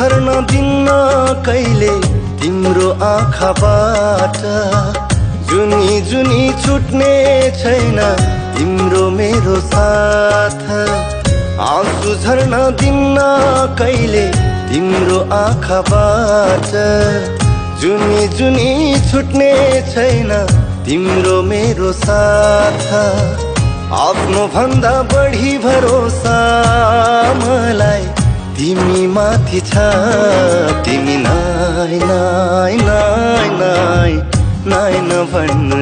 झर्न दिन्न कहिले तिम्रो आँखाबाट। जुनी जुनी छुट्ने छैन तिम्रो मेरो साथ। आँसु झर्न दिन्न कहिले तिम्रो आँखाबाट। जुनी जुनी छुट्ने छैन तिम्रो मेरो साथ। आफ्नो भन्दा बढी भरोसा मलाई तिमी माथि छ। तिमी नाइ नाइ नाइ नाइ नाइ नभन्नु